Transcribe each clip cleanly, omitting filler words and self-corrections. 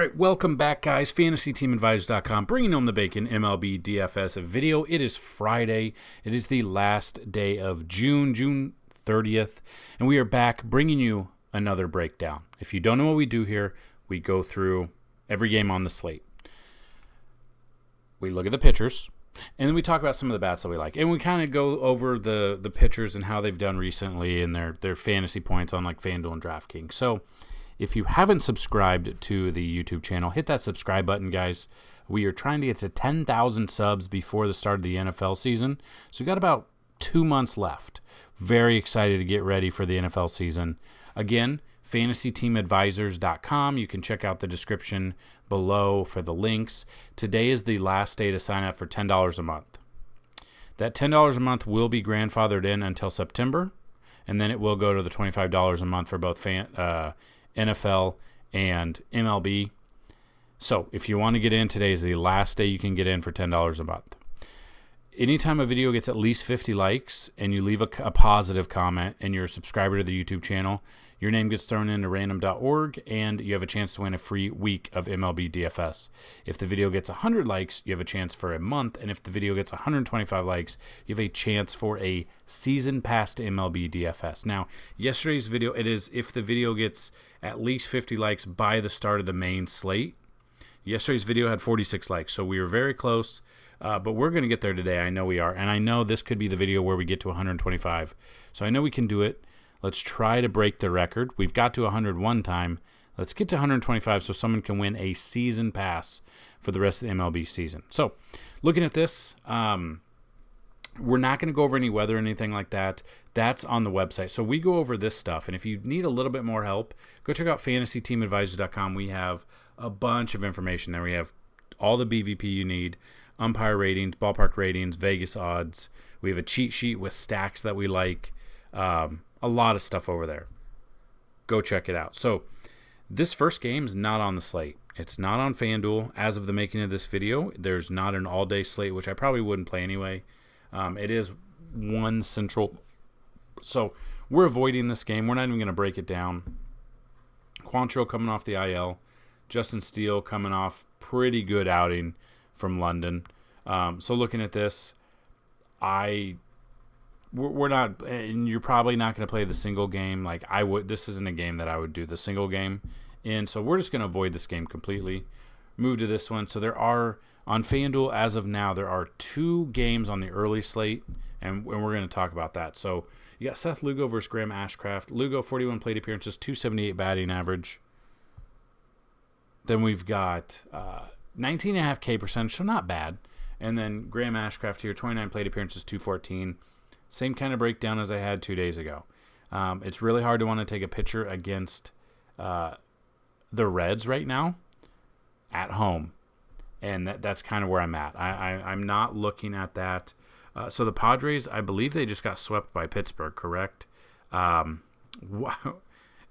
right, welcome back, guys. FantasyTeamAdvisors.com, bringing home the bacon, MLB DFS video. It is Friday. It is the last day of June 30th, and we are back bringing you another breakdown. If you don't know what we do here, we go through every game on the slate. We look at the pitchers, and then we talk about some of the bats that we like. And we kind of go over the pitchers and how they've done recently and their fantasy points on like Fanduel and DraftKings. So if you haven't subscribed to the YouTube channel, hit that subscribe button, guys. We are trying to get to 10,000 subs before the start of the NFL season. So we've got about 2 months left. Very excited to get ready for the NFL season. Again, FantasyTeamAdvisors.com. You can check out the description below for the links. Today is the last day to sign up for $10 a month. That $10 a month will be grandfathered in until September, and then it will go to the $25 a month for both NFL and MLB. So if you want to get in, today is the last day you can get in for $10 a month. Anytime a video gets at least 50 likes and you leave a positive comment and you're a subscriber to the YouTube channel, your name gets thrown into random.org and you have a chance to win a free week of MLB DFS. If the video gets 100 likes, you have a chance for a month. And if the video gets 125 likes, you have a chance for a season pass to MLB DFS. Now, yesterday's video, it is if the video gets at least 50 likes by the start of the main slate. Yesterday's video had 46 likes, so we were very close. But we're going to get there today. I know we are. And I know this could be the video where we get to 125. So I know we can do it. Let's try to break the record. We've got to 101 time. Let's get to 125 so someone can win a season pass for the rest of the MLB season. So looking at this, we're not going to go over any weather or anything like that. That's on the website. So we go over this stuff. And if you need a little bit more help, go check out FantasyTeamAdvisors.com. We have a bunch of information there. We have all the BVP you need, umpire ratings, ballpark ratings, Vegas odds. We have a cheat sheet with stacks that we like. A lot of stuff over there. Go check it out. So this first game is not on the slate. It's not on FanDuel. As of the making of this video, there's not an all-day slate, which I probably wouldn't play anyway. It is 1 Central. So we're avoiding this game. We're not even going to break it down. Quantrill coming off the IL. Justin Steele coming off pretty good outing from London. So looking at this, we're not, and you're probably not going to play the single game. Like I would, this isn't a game that I would do the single game in. So we're just going to avoid this game completely. Move to this one. So there are, on FanDuel as of now, there are 2 games on the early slate, and we're going to talk about that. So you got Seth Lugo versus Graham Ashcraft. Lugo, 41 plate appearances, 278 batting average. Then we've got 19.5 K percentage, so not bad. And then Graham Ashcraft here, 29 plate appearances, 214. Same kind of breakdown as I had 2 days ago. It's really hard to want to take a pitcher against the Reds right now at home. And that's kind of where I'm at. I'm not looking at that. So the Padres, I believe they just got swept by Pittsburgh, correct?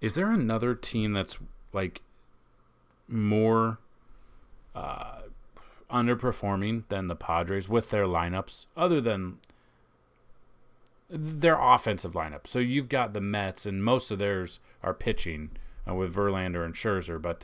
Is there another team that's like more underperforming than the Padres with their lineups, other than their offensive lineup? So you've got the Mets, and most of theirs are pitching with Verlander and Scherzer, but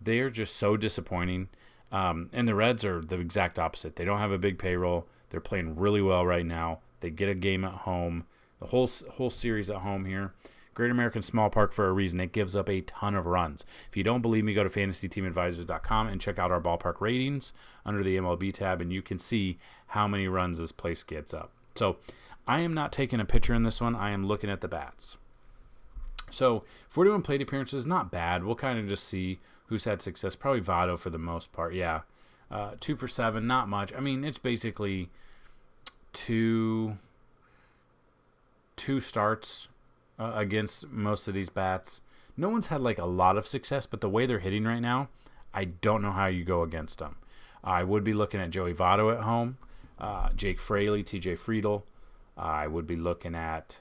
they are just so disappointing. And the Reds are the exact opposite. They don't have a big payroll. They're playing really well right now. They get a game at home, the whole series at home here. Great American Small Park for a reason. It gives up a ton of runs. If you don't believe me, go to FantasyTeamAdvisors.com and check out our ballpark ratings under the MLB tab, and you can see how many runs this place gets up. So I am not taking a pitcher in this one. I am looking at the bats. So 41 plate appearances, not bad. We'll kind of just see who's had success. Probably Votto for the most part, yeah. 2 for 7, not much. I mean, it's basically two starts against most of these bats. No one's had like a lot of success, but the way they're hitting right now, I don't know how you go against them. I would be looking at Joey Votto at home, Jake Fraley, TJ Friedl. I would be looking at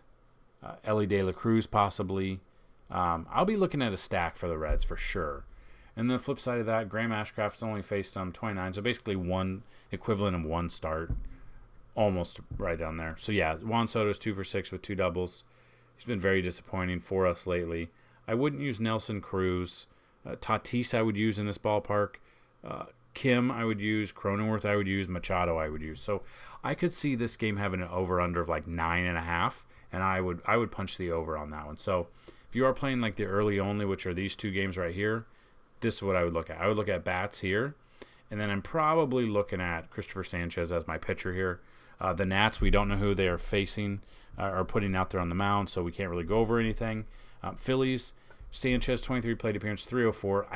Ellie De La Cruz possibly. I'll be looking at a stack for the Reds for sure. And the flip side of that, Graham Ashcraft's only faced 29, so basically one equivalent of 1 start, almost right down there. So yeah, Juan Soto's 2 for 6 with 2 doubles. He's been very disappointing for us lately. I wouldn't use Nelson Cruz. Tatis I would use in this ballpark. Kim I would use. Cronenworth I would use. Machado I would use. So I could see this game having an over-under of like 9.5, and I would punch the over on that one. So if you are playing like the early only, which are these two games right here, this is what I would look at. I would look at bats here, and then I'm probably looking at Christopher Sanchez as my pitcher here. The Nats, we don't know who they are facing or putting out there on the mound, so we can't really go over anything. Phillies, Sanchez, 23 plate appearance, 304.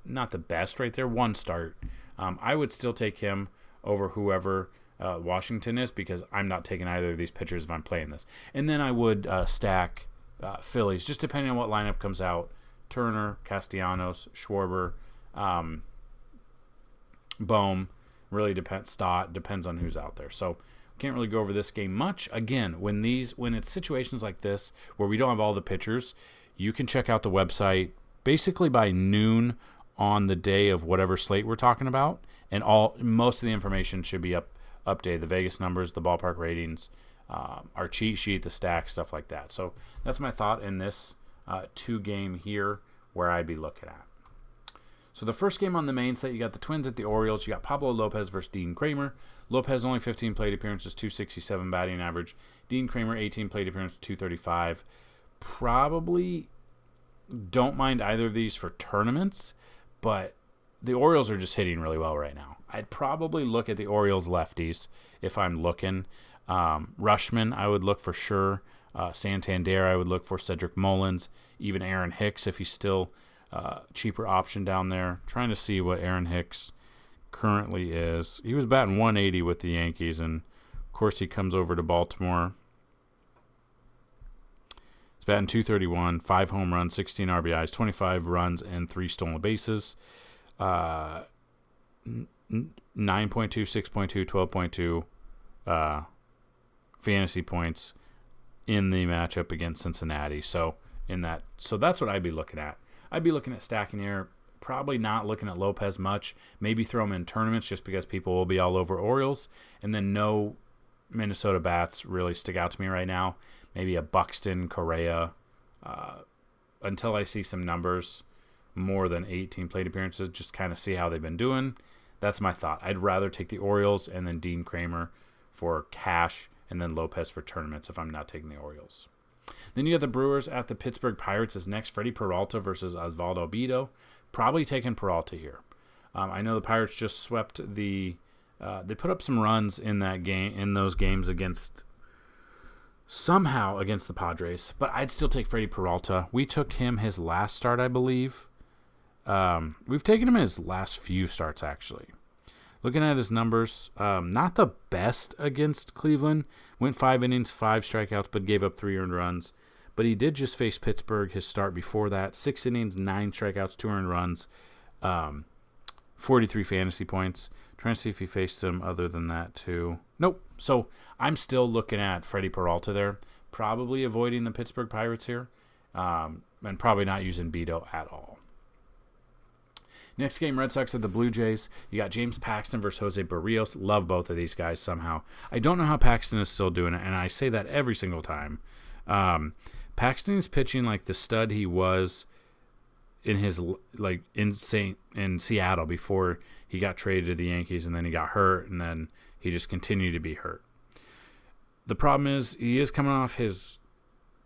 Not the best right there. One start. I would still take him over whoever Washington is, because I'm not taking either of these pitchers if I'm playing this. And then I would stack Phillies, just depending on what lineup comes out. Turner, Castellanos, Schwarber, Bohm, really depends. Stott, depends on who's out there. So can't really go over this game much. Again, when it's situations like this where we don't have all the pitchers, you can check out the website basically by noon on the day of whatever slate we're talking about, and most of the information should be updated. The Vegas numbers, the ballpark ratings, our cheat sheet, the stack, stuff like that. So that's my thought in this 2-game here where I'd be looking at. So the first game on the main slate, you got the Twins at the Orioles. You got Pablo Lopez versus Dean Kramer. Lopez only 15 plate appearances, 267 batting average. Dean Kramer 18 plate appearances, 235. Probably don't mind either of these for tournaments, but the Orioles are just hitting really well right now. I'd probably look at the Orioles lefties if I'm looking. Rushman, I would look for sure. Santander, I would look for. Cedric Mullins, even Aaron Hicks if he's still cheaper option down there. Trying to see what Aaron Hicks currently is. He was batting 180 with the Yankees, and of course he comes over to Baltimore. He's batting 231, 5 home runs, 16 RBIs, 25 runs, and 3 stolen bases. 9.2, 6.2, 12.2 fantasy points in the matchup against Cincinnati. So that's what I'd be looking at. I'd be looking at stacking here. Probably not looking at Lopez much. Maybe throw him in tournaments just because people will be all over Orioles. And then no Minnesota bats really stick out to me right now. Maybe a Buxton, Correa, until I see some numbers more than 18 plate appearances, just kind of see how they've been doing. That's my thought. I'd rather take the Orioles and then Dean Kramer for cash and then Lopez for tournaments if I'm not taking the Orioles. Then you got the Brewers at the Pittsburgh Pirates is next. Freddie Peralta versus Osvaldo Bido. Probably taking Peralta here. I know the Pirates just swept they put up some runs in that game, in those games against the Padres, but I'd still take Freddie Peralta. We took him his last start, I believe. We've taken him his last few starts, actually. Looking at his numbers, not the best against Cleveland. Went 5 innings, 5 strikeouts, but gave up 3 earned runs. But he did just face Pittsburgh his start before that. 6 innings, 9 strikeouts, 2 earned runs, 43 fantasy points. Trying to see if he faced him other than that, too. Nope. So I'm still looking at Freddie Peralta there. Probably avoiding the Pittsburgh Pirates here. And probably not using Bido at all. Next game, Red Sox at the Blue Jays. You got James Paxton versus Jose Barrios. Love both of these guys somehow. I don't know how Paxton is still doing it, and I say that every single time. Paxton is pitching like the stud he was in his in Seattle before he got traded to the Yankees, and then he got hurt, and then he just continued to be hurt. The problem is he is coming off his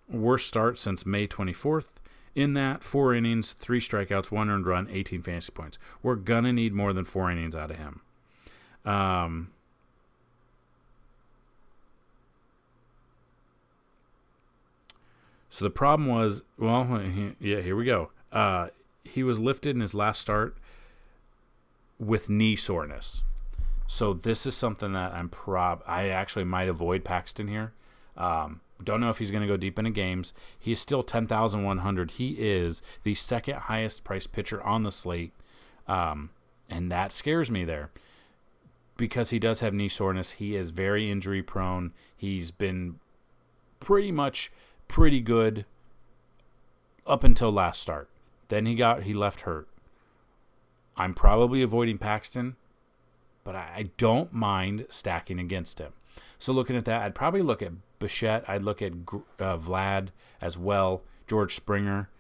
worst start since May 24th. In that, 4 innings, 3 strikeouts, 1 earned run, 18 fantasy points. We're going to need more than 4 innings out of him. So the problem was, here we go. He was lifted in his last start with knee soreness. So this is something that I actually might avoid Paxton here. Don't know if he's going to go deep into games. He is still 10,100. He is the second highest priced pitcher on the slate. And that scares me there because he does have knee soreness. He is very injury prone. He's been pretty good up until last start. Then he left hurt. I'm probably avoiding Paxton, but I don't mind stacking against him. So looking at that, I'd probably look at Bichette. I'd look at Vlad as well, George Springer.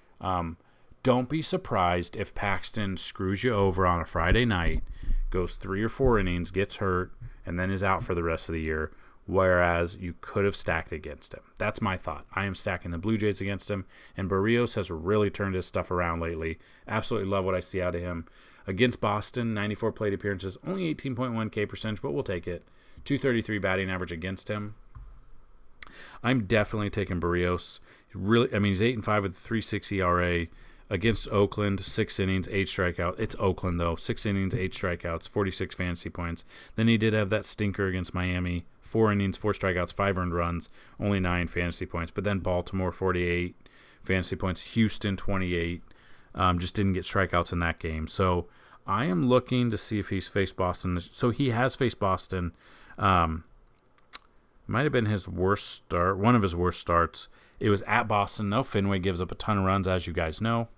don't be surprised if Paxton screws you over on a Friday night, goes 3 or 4 innings, gets hurt, and then is out for the rest of the year, whereas you could have stacked against him. That's my thought. I am stacking the Blue Jays against him, and Barrios has really turned his stuff around lately. Absolutely love what I see out of him. Against Boston, 94 plate appearances, only 18.1 K percentage, but we'll take it. 233 batting average against him. I'm definitely taking Barrios. He's 8-5 with a 3.6 ERA. Against Oakland, 6 innings, 8 strikeouts. It's Oakland, though. 6 innings, 8 strikeouts, 46 fantasy points. Then he did have that stinker against Miami. 4 innings, 4 strikeouts, 5 earned runs, only 9 fantasy points. But then Baltimore, 48 fantasy points. Houston, 28. Just didn't get strikeouts in that game. So I am looking to see if he's faced Boston. So he has faced Boston. Might have been his worst start, one of his worst starts. It was at Boston, though. Fenway gives up a ton of runs, as you guys know.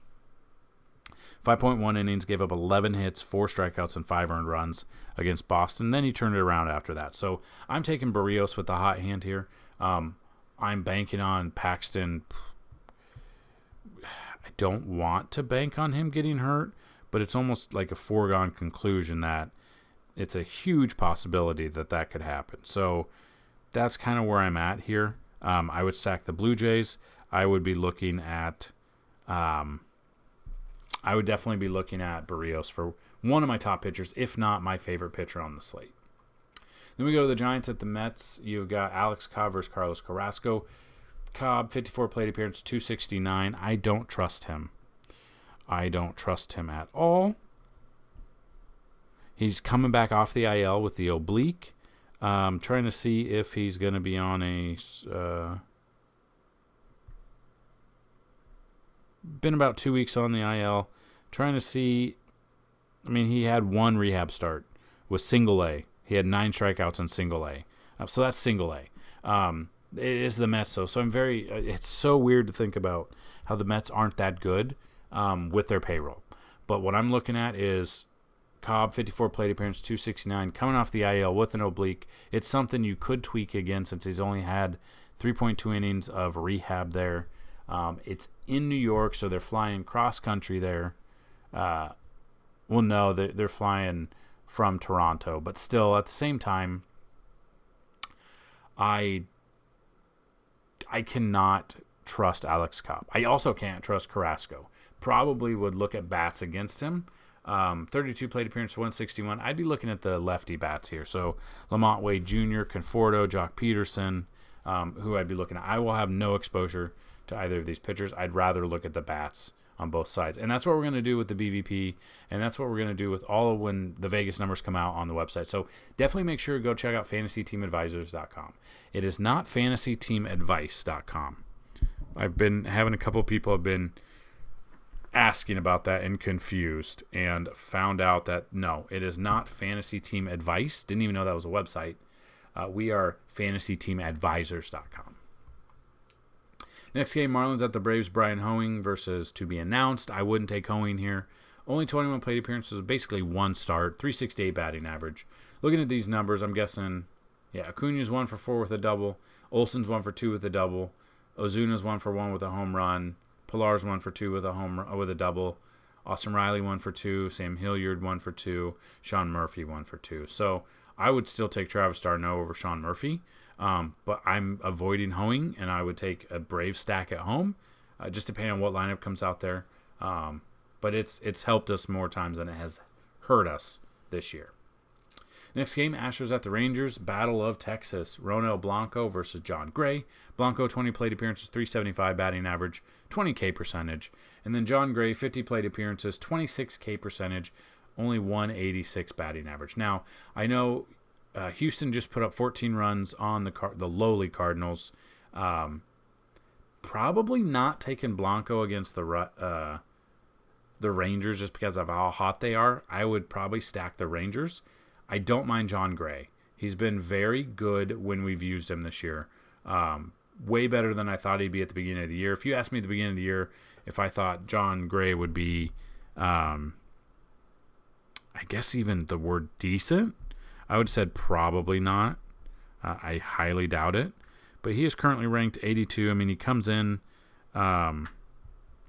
5.1 innings, gave up 11 hits, 4 strikeouts, and 5 earned runs against Boston. Then he turned it around after that. So I'm taking Barrios with the hot hand here. I'm banking on Paxton. I don't want to bank on him getting hurt, but it's almost like a foregone conclusion that it's a huge possibility that could happen. So that's kind of where I'm at here. I would stack the Blue Jays. I would be looking at I would definitely be looking at Barrios for one of my top pitchers, if not my favorite pitcher on the slate. Then we go to the Giants at the Mets. You've got Alex Cobb versus Carlos Carrasco. Cobb, 54 plate appearance, 269. I don't trust him. I don't trust him at all. He's coming back off the IL with the oblique. Trying to see if he's going to be on a... been about 2 weeks on the IL. Trying to see... he had one rehab start with single A. He had 9 strikeouts in single A. So that's single A. It is the Mets, though. So I'm very... it's so weird to think about how the Mets aren't that good with their payroll. But what I'm looking at is Cobb, 54 plate appearance, 269, coming off the IL with an oblique. It's something you could tweak again since he's only had 3.2 innings of rehab there. It's in New York, so they're flying cross-country there. No, they're flying from Toronto. But still, at the same time, I cannot trust Alex Cobb. I also can't trust Carrasco. Probably would look at bats against him. 32 plate appearance, 161. I'd be looking at the lefty bats here. So Lamont Wade Jr., Conforto, Jock Peterson, who I'd be looking at. I will have no exposure to either of these pitchers. I'd rather look at the bats on both sides. And that's what we're going to do with the BVP, and that's what we're going to do with all of when the Vegas numbers come out on the website. So definitely make sure to go check out FantasyTeamAdvisors.com. It is not FantasyTeamAdvice.com. I've been having a couple of people have been asking about that and confused, and found out that no, it is not Fantasy Team Advice. Didn't even know that was a website. We are FantasyTeamAdvisors.com. Next game, Marlins at the Braves. Brian Hoeing versus to be announced. I wouldn't take Hoeing here. Only 21 plate appearances, basically one start, 368 batting average. Looking at these numbers, I'm guessing, Acuna's 1 for 4 with a double. Olson's 1 for 2 with a double. Ozuna's 1 for 1 with a home run. Pilar's 1 for 2 with a double. Austin Riley 1 for 2. Sam Hilliard 1 for 2. Sean Murphy 1 for 2. So I would still take Travis d'Arnaud over Sean Murphy. But I'm avoiding Hoeing, and I would take a Brave stack at home, just depending on what lineup comes out there. But it's helped us more times than it has hurt us this year. Next game, Astros at the Rangers. Battle of Texas. Ronel Blanco versus John Gray. Blanco, 20 plate appearances, 375 batting average, 20 K percentage. And then John Gray, 50 plate appearances, 26 K percentage, only 186 batting average. Now, I know Houston just put up 14 runs on the lowly Cardinals. Probably not taking Blanco against the Rangers just because of how hot they are. I would probably stack the Rangers. I don't mind John Gray. He's been very good when we've used him this year. Way better than I thought he'd be at the beginning of the year. If you asked me at the beginning of the year if I thought John Gray would be, I guess even the word decent, I would have said probably not. I highly doubt it. But he is currently ranked 82. He comes in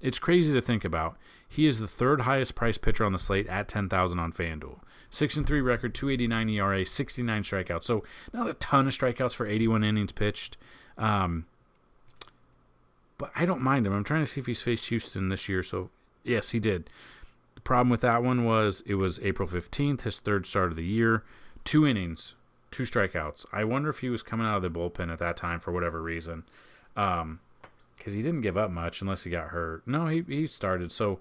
it's crazy to think about. He is the third highest priced pitcher on the slate at 10,000 on FanDuel. 6-3 record, 2.89 ERA, 69 strikeouts. So not a ton of strikeouts for 81 innings pitched. But I don't mind him. I'm trying to see if he's faced Houston this year. So yes, he did. The problem with that one was it was April 15th, his third start of the year. 2 innings, 2 strikeouts. I wonder if he was coming out of the bullpen at that time for whatever reason. Because he didn't give up much unless he got hurt. No, he started. So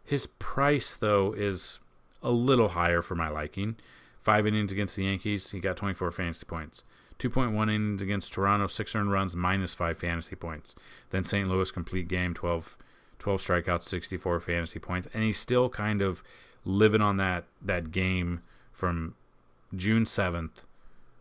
his price, though, is a little higher for my liking. 5 innings against the Yankees, he got 24 fantasy points. 2.1 innings against Toronto, 6 earned runs, -5 fantasy points. Then St. Louis, complete game, 12 strikeouts, 64 fantasy points. And he's still kind of living on that game from June 7th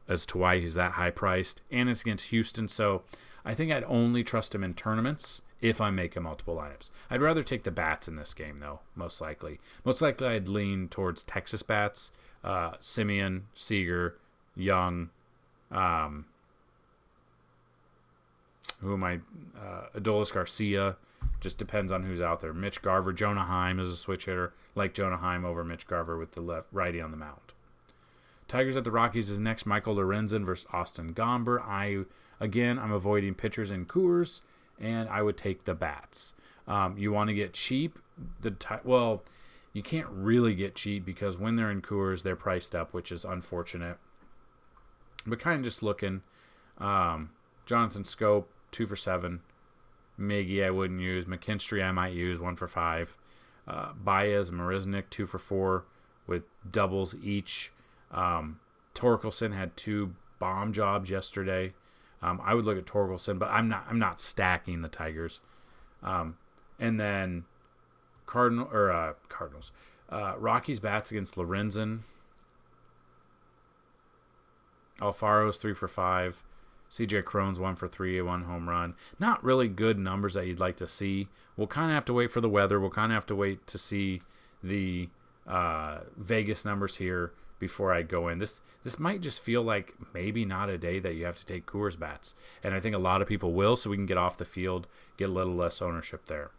as to why he's that high priced. And it's against Houston, so I think I'd only trust him in tournaments if I'm making multiple lineups. I'd rather take the bats in this game, though, most likely. Most likely I'd lean towards Texas bats, Simeon, Seager, Young, Adolis Garcia. Just depends on who's out there. Mitch Garver, Jonah Heim is a switch hitter. Like Jonah Heim over Mitch Garver with the righty on the mound. Tigers at the Rockies is next. Michael Lorenzen versus Austin Gomber. I'm avoiding pitchers in Coors, and I would take the bats. You want to get cheap. You can't really get cheap because when they're in Coors, they're priced up, which is unfortunate. But kind of just looking. Jonathan Scope, 2 for 7. Miggy I wouldn't use. McKinstry I might use, 1 for 5. Baez, Marisnik, 2 for 4 with doubles each. Torkelson had 2 bomb jobs yesterday. I would look at Torkelson, but I'm not stacking the Tigers. And then Cardinals. Rockies bats against Lorenzen. Alfaro's 3 for 5. CJ Cron's 1 for 3, 1 home run. Not really good numbers that you'd like to see. We'll kind of have to wait for the weather. We'll kind of have to wait to see the Vegas numbers here before I go in. This might just feel like maybe not a day that you have to take Coors bats. And I think a lot of people will, so we can get off the field, get a little less ownership there.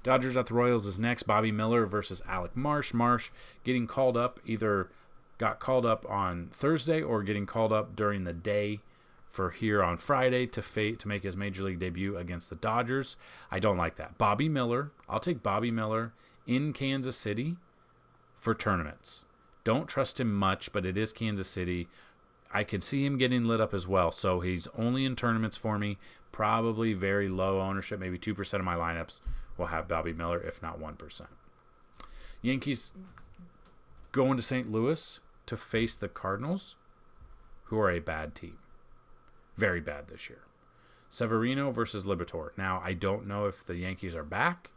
Dodgers at the Royals is next. Bobby Miller versus Alec Marsh. Marsh getting called up, either got called up on Thursday or getting called up during the day for here on Friday to make his major league debut against the Dodgers. I don't like that. Bobby Miller, I'll take Bobby Miller in Kansas City for tournaments. Don't trust him much, but it is Kansas City. I can see him getting lit up as well, so he's only in tournaments for me. Probably very low ownership, maybe 2% of my lineups will have Bobby Miller, if not 1%. Yankees going to St. Louis to face the Cardinals, who are a bad team. Very bad this year. Severino versus Liberatore. Now, I don't know if the Yankees are back.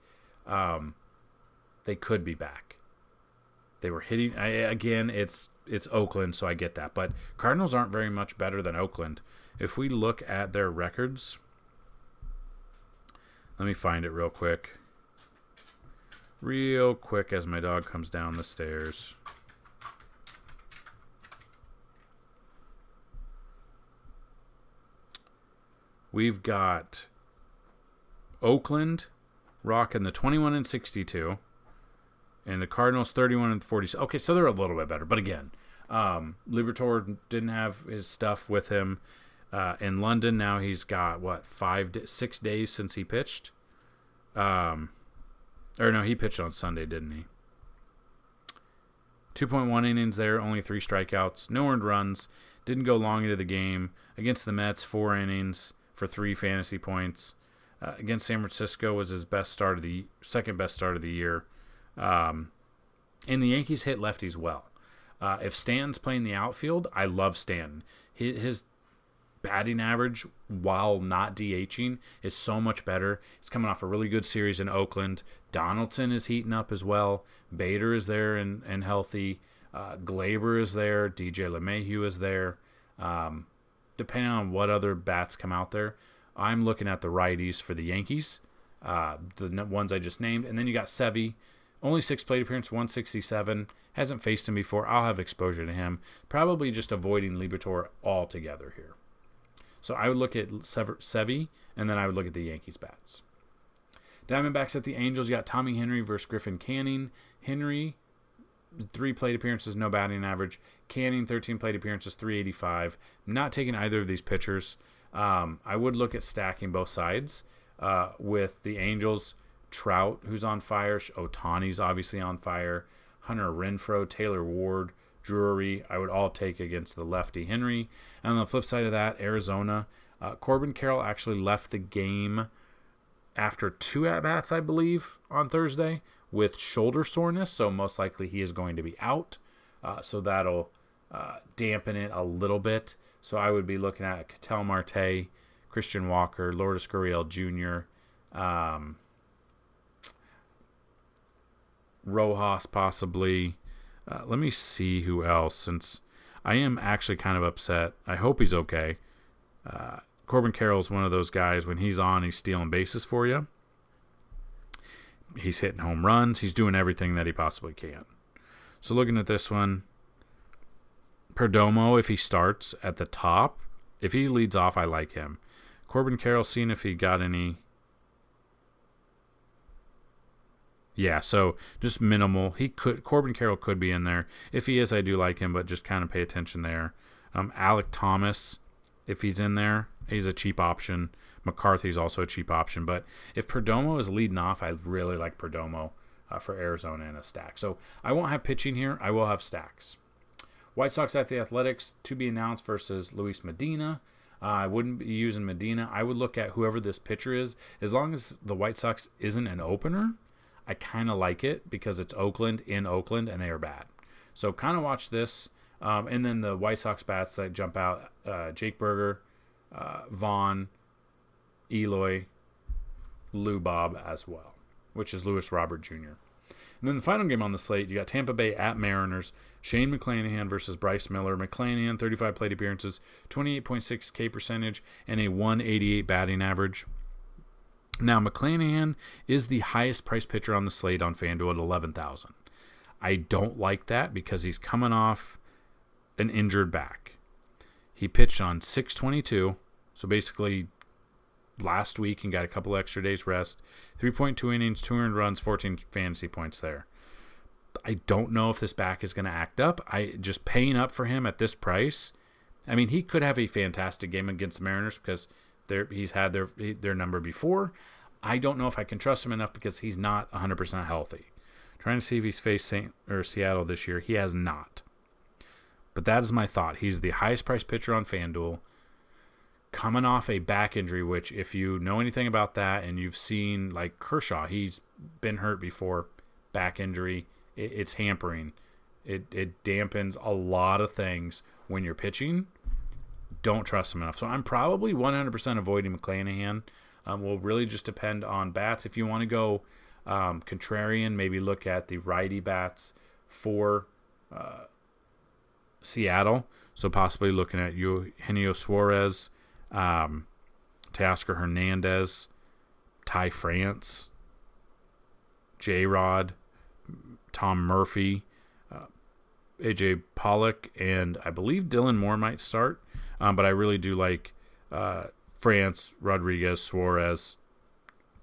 They could be back. They were hitting. Again, it's Oakland, so I get that. But Cardinals aren't very much better than Oakland. If we look at their records, let me find it real quick. Real quick as my dog comes down the stairs. We've got Oakland rocking the 21-62, and the Cardinals 31-40. Okay, so they're a little bit better. But again, Liberatore didn't have his stuff with him in London. Now he's got 6 days since he pitched. He pitched on Sunday, didn't he? 2.1 innings there, only 3 strikeouts, no earned runs. Didn't go long into the game. Against the Mets, 4 innings for 3 fantasy points. Against San Francisco was his second best start of the year. And the Yankees hit lefties well. If Stanton's playing the outfield, I love Stanton. His batting average, while not DHing, is so much better. He's coming off a really good series in Oakland. Donaldson is heating up as well. Bader is there and healthy. Glaber is there. DJ LeMahieu is there. Depending on what other bats come out there, I'm looking at the righties for the Yankees, the ones I just named. And then you got Sevy, only 6 plate appearances, 167. Hasn't faced him before. I'll have exposure to him. Probably just avoiding Liberatore altogether here. So I would look at Sevy, and then I would look at the Yankees bats. Diamondbacks at the Angels. You got Tommy Henry versus Griffin Canning. Henry, 3 plate appearances, no batting average. Canning, 13 plate appearances, 385. Not taking either of these pitchers. I would look at stacking both sides with the Angels. Trout, who's on fire. Ohtani's obviously on fire. Hunter Renfroe, Taylor Ward, Drury, I would all take against the lefty Henry. And on the flip side of that, Arizona, Corbin Carroll actually left the game after 2 at-bats, I believe, on Thursday with shoulder soreness, so most likely he is going to be out. So that'll dampen it a little bit. So I would be looking at Ketel Marte, Christian Walker, Lourdes Gurriel Jr., Rojas possibly. Let me see who else, since I am actually kind of upset. I hope he's okay. Corbin Carroll's one of those guys, when he's on, he's stealing bases for you. He's hitting home runs. He's doing everything that he possibly can. So looking at this one, Perdomo, if he starts at the top, if he leads off, I like him. Corbin Carroll, seeing if he got any. Yeah, so just minimal. Corbin Carroll could be in there. If he is, I do like him, but just kind of pay attention there. Alec Thomas, if he's in there, he's a cheap option. McCarthy's also a cheap option. But if Perdomo is leading off, I really like Perdomo for Arizona in a stack. So I won't have pitching here. I will have stacks. White Sox at the Athletics, to be announced versus Luis Medina. I wouldn't be using Medina. I would look at whoever this pitcher is. As long as the White Sox isn't an opener, I kind of like it because it's Oakland in Oakland, and they are bad. So kind of watch this. And then the White Sox bats that jump out, Jake Berger, Vaughn, Eloy, Lou Bob as well, which is Lewis Robert Jr. And then the final game on the slate, you got Tampa Bay at Mariners, Shane McClanahan versus Bryce Miller. McClanahan, 35 plate appearances, 28.6 K percentage, and a 188 batting average. Now, McClanahan is the highest priced pitcher on the slate on FanDuel at $11,000. I don't like that because he's coming off an injured back. He pitched on 6/22, so basically last week, and got a couple extra days rest. 3.2 innings, 2 earned runs, 14 fantasy points there. I don't know if this back is going to act up. Just paying up for him at this price. I mean, he could have a fantastic game against the Mariners because he's had their number before. I don't know if I can trust him enough because he's not 100% healthy. Trying to see if he's faced Seattle this year. He has not. But that is my thought. He's the highest priced pitcher on FanDuel, coming off a back injury, which if you know anything about that and you've seen like Kershaw, he's been hurt before, back injury, it's hampering. It dampens a lot of things when you're pitching. Don't trust him enough. So I'm probably 100% avoiding McClanahan. Will really just depend on bats. If you want to go contrarian, maybe look at the righty bats for Seattle. So possibly looking at Eugenio Suarez, Teoscar Hernandez, Ty France, J-Rod, Tom Murphy, AJ Pollock, and I believe Dylan Moore might start. But I really do like France, Rodriguez, Suarez,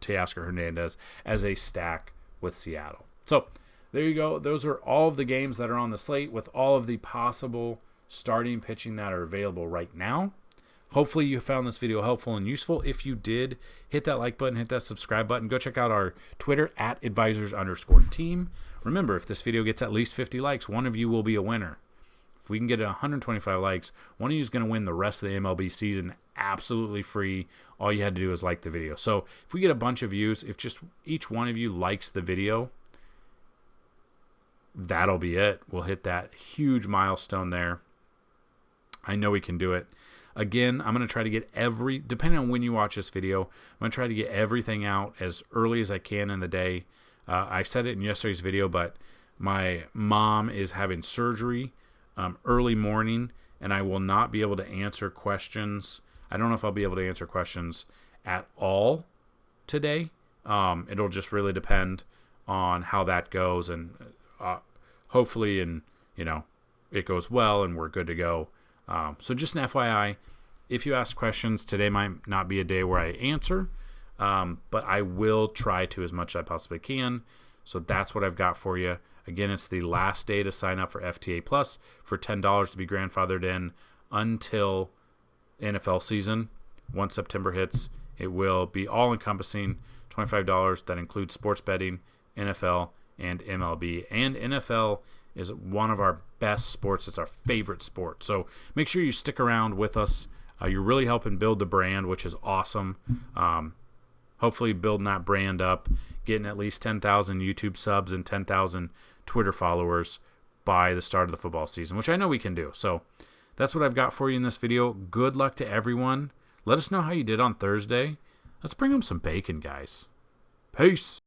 Teoscar Hernandez as a stack with Seattle. So there you go. Those are all of the games that are on the slate with all of the possible starting pitching that are available right now. Hopefully you found this video helpful and useful. If you did, hit that like button, hit that subscribe button. Go check out our Twitter at advisors_team. Remember, if this video gets at least 50 likes, one of you will be a winner. If we can get 125 likes, one of you is going to win the rest of the MLB season absolutely free. All you had to do is like the video. So if we get a bunch of views, if just each one of you likes the video, that'll be it. We'll hit that huge milestone there. I know we can do it. Again, I'm going to try to get depending on when you watch this video, I'm going to try to get everything out as early as I can in the day. I said it in yesterday's video, but my mom is having surgery early morning, and I will not be able to answer questions. I don't know if I'll be able to answer questions at all today. It'll just really depend on how that goes, and hopefully, it goes well, and we're good to go. So just an FYI, if you ask questions, today might not be a day where I answer, but I will try to as much as I possibly can. So that's what I've got for you. Again, it's the last day to sign up for FTA Plus for $10 to be grandfathered in until NFL season. Once September hits, it will be all-encompassing, $25. That includes sports betting, NFL, and MLB. And NFL is one of our best sports. It's our favorite sport. So make sure you stick around with us. You're really helping build the brand, which is awesome. Hopefully building that brand up, getting at least 10,000 YouTube subs and 10,000 Twitter followers by the start of the football season, which I know we can do. So that's what I've got for you in this video. Good luck to everyone. Let us know how you did on Thursday. Let's bring them some bacon, guys. Peace.